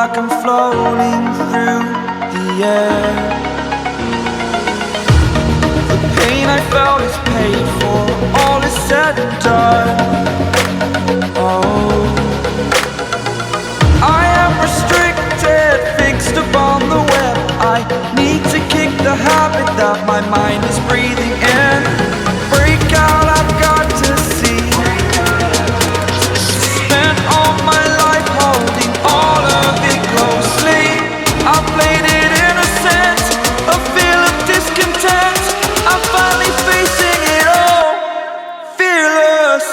like I'm floating through the air. The pain I felt is paid for, all is said and done. Oh, I am restricted, fixed upon the web. I need to kick the habit that my mind is breathing in. Break out, I've got to see. Spent all my life holding all of it closely. I played it innocent, a feel of discontent. I'm finally facing it all, fearless.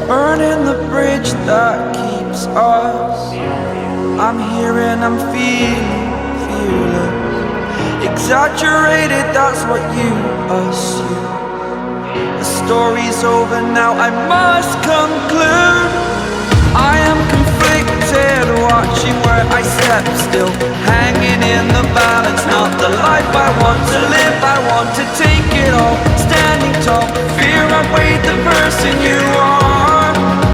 Burning the bridge that keeps us. I'm here and I'm feeling fearless. Exaggerated, that's what you assume. The story's over now, I must conclude. I am conflicted, watching where I step still, hanging in the balance. Not the life I want to live, I want to take it all. Standing tall, fear I weighed the person you are.